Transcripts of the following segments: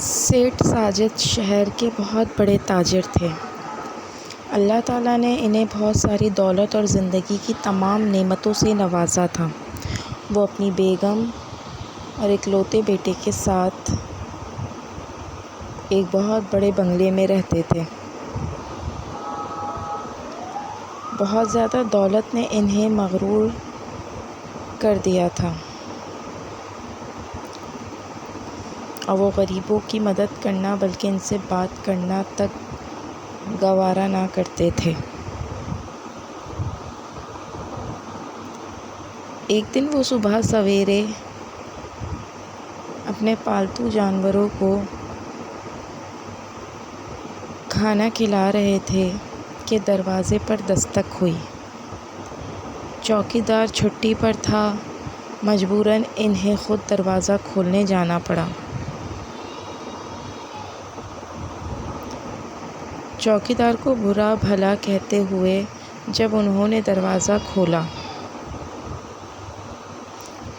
سیٹھ ساجد شہر کے بہت بڑے تاجر تھے۔ اللہ تعالیٰ نے انہیں بہت ساری دولت اور زندگی کی تمام نعمتوں سے نوازا تھا۔ وہ اپنی بیگم اور اکلوتے بیٹے کے ساتھ ایک بہت بڑے بنگلے میں رہتے تھے۔ بہت زیادہ دولت نے انہیں مغرور کر دیا تھا اور وہ غریبوں کی مدد کرنا بلکہ ان سے بات کرنا تک گوارا نہ کرتے تھے۔ ایک دن وہ صبح سویرے اپنے پالتو جانوروں کو کھانا کھلا رہے تھے کہ دروازے پر دستک ہوئی۔ چوکیدار چھٹی پر تھا، مجبوراً انہیں خود دروازہ کھولنے جانا پڑا۔ چوکیدار کو برا بھلا کہتے ہوئے جب انہوں نے دروازہ کھولا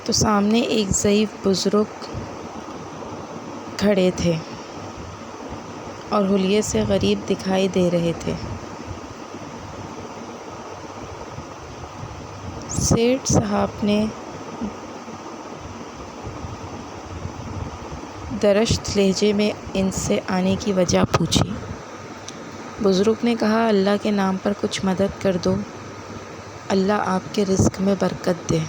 تو سامنے ایک ضعیف بزرگ کھڑے تھے اور حلیے سے غریب دکھائی دے رہے تھے۔ سیٹھ صاحب نے درشت لہجے میں ان سے آنے کی وجہ پوچھی۔ بزرگ نے کہا، اللہ کے نام پر کچھ مدد کر دو، اللہ آپ کے رزق میں برکت دے۔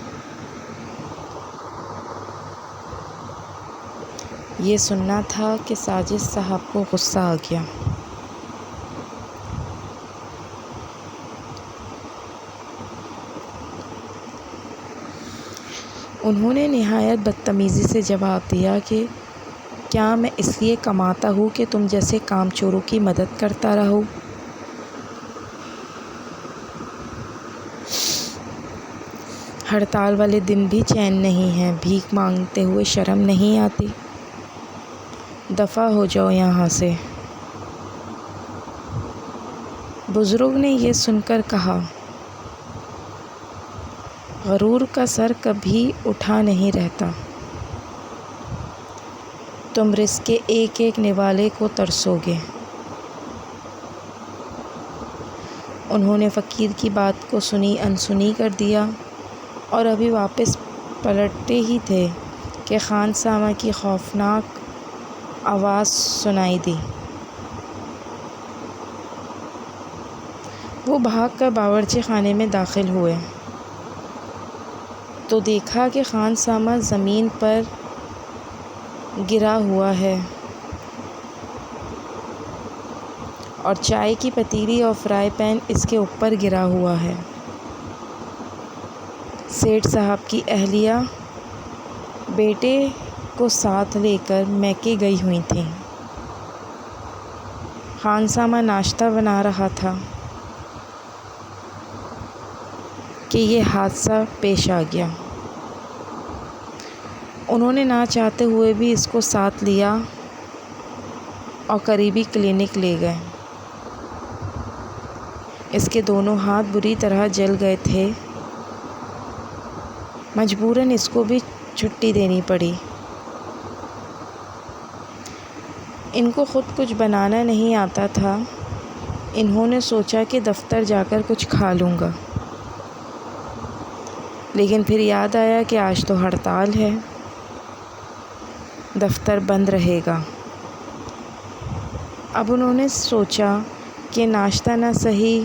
یہ سننا تھا کہ ساجد صاحب کو غصہ آ گیا۔ انہوں نے نہایت بدتمیزی سے جواب دیا کہ کیا میں اس لیے کماتا ہوں کہ تم جیسے کام چوروں کی مدد کرتا رہوں؟ ہڑتال والے دن بھی چین نہیں ہے، بھیک مانگتے ہوئے شرم نہیں آتی؟ دفع ہو جاؤ یہاں سے۔ بزرگ نے یہ سن کر کہا، غرور کا سر کبھی اٹھا نہیں رہتا، تم رزق کے ایک ایک نوالے کو ترسو گے۔ انہوں نے فقیر کی بات کو سنی انسنی کر دیا اور ابھی واپس پلٹتے ہی تھے کہ خان سامہ کی خوفناک آواز سنائی دی۔ وہ بھاگ کر باورچی خانے میں داخل ہوئے تو دیکھا کہ خان سامہ زمین پر گرا ہوا ہے اور چائے کی پتیلی اور فرائی پین اس کے اوپر گرا ہوا ہے۔ سیٹھ صاحب کی اہلیہ بیٹے کو ساتھ لے کر میکے گئی ہوئی تھیں۔ خان سامہ ناشتہ بنا رہا تھا کہ یہ حادثہ پیش آ گیا۔ انہوں نے نہ چاہتے ہوئے بھی اس کو ساتھ لیا اور قریبی کلینک لے گئے۔ اس کے دونوں ہاتھ بری طرح جل گئے تھے، مجبوراً اس کو بھی چھٹی دینی پڑی۔ ان کو خود کچھ بنانا نہیں آتا تھا، انہوں نے سوچا کہ دفتر جا کر کچھ کھا لوں گا، لیکن پھر یاد آیا کہ آج تو ہڑتال ہے، دفتر بند رہے گا۔ اب انہوں نے سوچا کہ ناشتہ نہ صحیح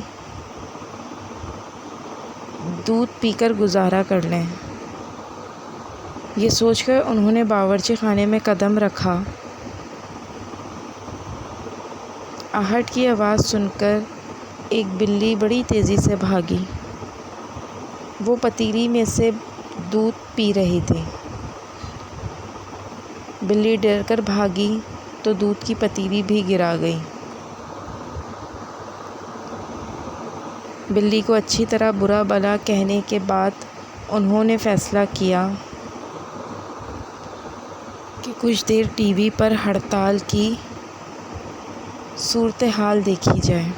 دودھ پی کر گزارا کر لیں۔ یہ سوچ کر انہوں نے باورچی خانے میں قدم رکھا۔ آہٹ کی آواز سن کر ایک بلی بڑی تیزی سے بھاگی۔ وہ پتیلی میں سے دودھ پی رہی تھی۔ بلی ڈر کر بھاگی تو دودھ کی پتیلی بھی گرا گئی۔ بلی کو اچھی طرح برا بھلا کہنے کے بعد انہوں نے فیصلہ کیا کہ کچھ دیر ٹی وی پر ہڑتال کی صورتحال دیکھی جائے۔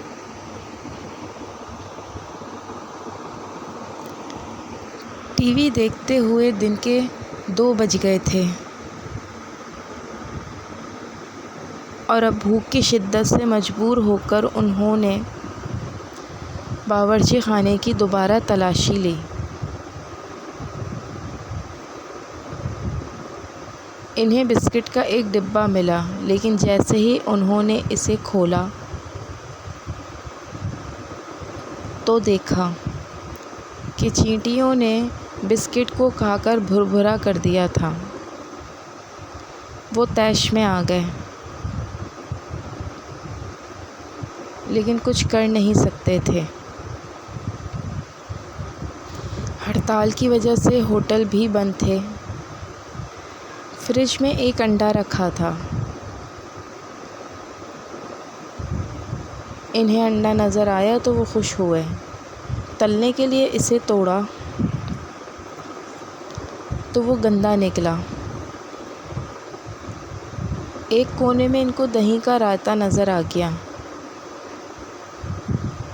ٹی وی دیکھتے ہوئے دن کے 2 بج گئے تھے۔ اور اب بھوک کی شدت سے مجبور ہو کر انہوں نے باورچی خانے کی دوبارہ تلاشی لی۔ انہیں بسکٹ کا ایک ڈبہ ملا، لیکن جیسے ہی انہوں نے اسے کھولا تو دیکھا کہ چینٹیوں نے بسکٹ کو کھا کر بھربھرا کر دیا تھا۔ وہ طیش میں آ گئے، لیکن کچھ کر نہیں سکتے تھے۔ ہڑتال کی وجہ سے ہوٹل بھی بند تھے۔ فریج میں ایک انڈا رکھا تھا۔ انہیں انڈا نظر آیا تو وہ خوش ہوئے۔ تلنے کے لیے اسے توڑا تو وہ گندا نکلا۔ ایک کونے میں ان کو دہی کا رائتہ نظر آ گیا۔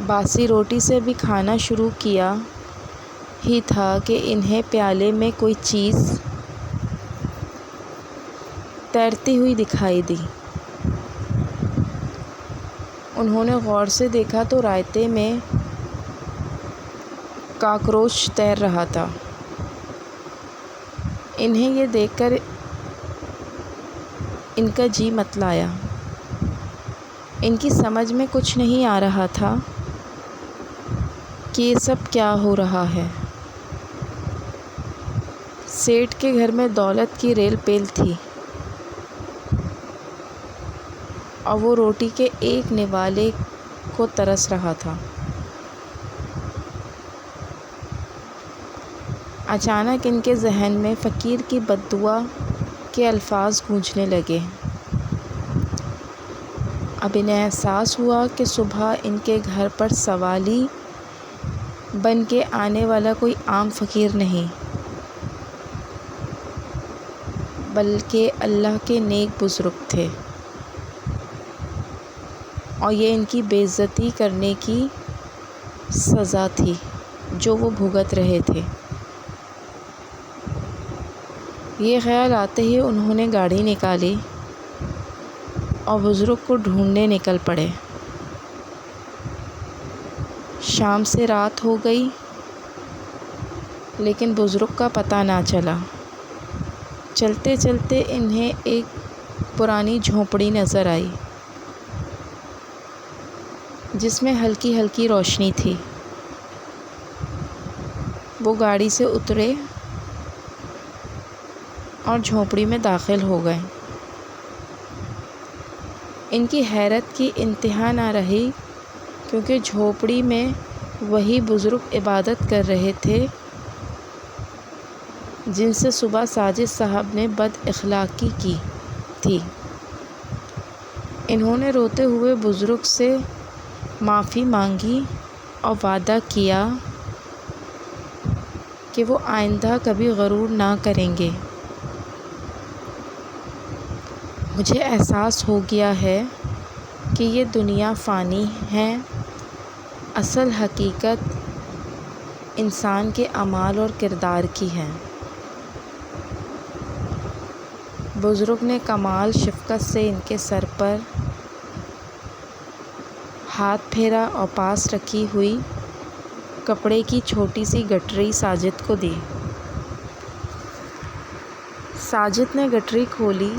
باسی روٹی سے بھی کھانا شروع کیا ہی تھا کہ انہیں پیالے میں کوئی چیز تیرتی ہوئی دکھائی دی۔ انہوں نے غور سے دیکھا تو رائتے میں کاکروچ تیر رہا تھا۔ انہیں یہ دیکھ کر ان کا جی متلایا۔ ان کی سمجھ میں کچھ نہیں آ رہا تھا کہ یہ سب کیا ہو رہا ہے۔ سیٹھ کے گھر میں دولت کی ریل پیل تھی اور وہ روٹی کے ایک نوالے کو ترس رہا تھا۔ اچانک ان کے ذہن میں فقیر کی بددعا کے الفاظ گونجنے لگے۔ اب انہیں احساس ہوا کہ صبح ان کے گھر پر سوالی بن کے آنے والا کوئی عام فقیر نہیں، بلکہ اللہ کے نیک بزرگ تھے، اور یہ ان کی بے عزتی کرنے کی سزا تھی جو وہ بھگت رہے تھے۔ یہ خیال آتے ہی انہوں نے گاڑی نکالی اور بزرگ کو ڈھونڈنے نکل پڑے۔ شام سے رات ہو گئی، لیکن بزرگ کا پتہ نہ چلا۔ چلتے چلتے انہیں ایک پرانی جھونپڑی نظر آئی جس میں ہلکی ہلکی روشنی تھی۔ وہ گاڑی سے اترے اور جھونپڑی میں داخل ہو گئے۔ ان کی حیرت کی انتہا نہ رہی، کیونکہ جھونپڑی میں وہی بزرگ عبادت کر رہے تھے جن سے صبح ساجد صاحب نے بد اخلاقی کی تھی۔ انہوں نے روتے ہوئے بزرگ سے معافی مانگی اور وعدہ کیا کہ وہ آئندہ کبھی غرور نہ کریں گے۔ مجھے احساس ہو گیا ہے کہ یہ دنیا فانی ہے، اصل حقیقت انسان کے اعمال اور کردار کی ہے۔ بزرگ نے کمال شفقت سے ان کے سر پر ہاتھ پھیرا اور پاس رکھی ہوئی کپڑے کی چھوٹی سی گٹری ساجد کو دی۔ ساجد نے گٹری کھولی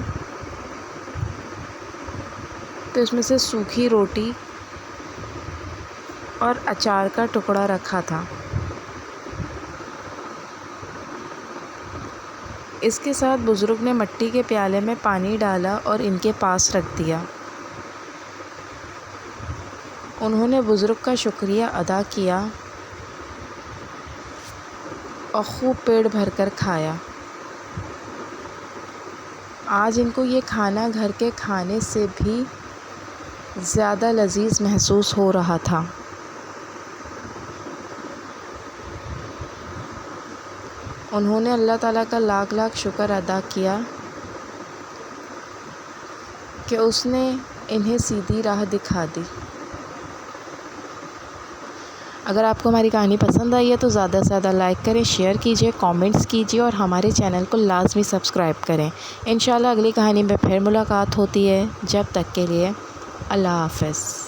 تو اس میں سے سوکھی روٹی اور اچار کا ٹکڑا رکھا تھا۔ اس کے ساتھ بزرگ نے مٹی کے پیالے میں پانی ڈالا اور ان کے پاس رکھ دیا۔ انہوں نے بزرگ کا شکریہ ادا کیا اور خوب پیٹ بھر کر کھایا۔ آج ان کو یہ کھانا گھر کے کھانے سے بھی زیادہ لذیذ محسوس ہو رہا تھا۔ انہوں نے اللہ تعالیٰ کا لاکھ لاکھ شکر ادا کیا کہ اس نے انہیں سیدھی راہ دکھا دی۔ اگر آپ کو ہماری کہانی پسند آئی ہے تو زیادہ سے زیادہ لائک کریں، شیئر کیجیے، کامنٹس کیجیے اور ہمارے چینل کو لازمی سبسکرائب کریں۔ انشاءاللہ اگلی کہانی میں پھر ملاقات ہوتی ہے، جب تک کے لیے اللہ حافظ۔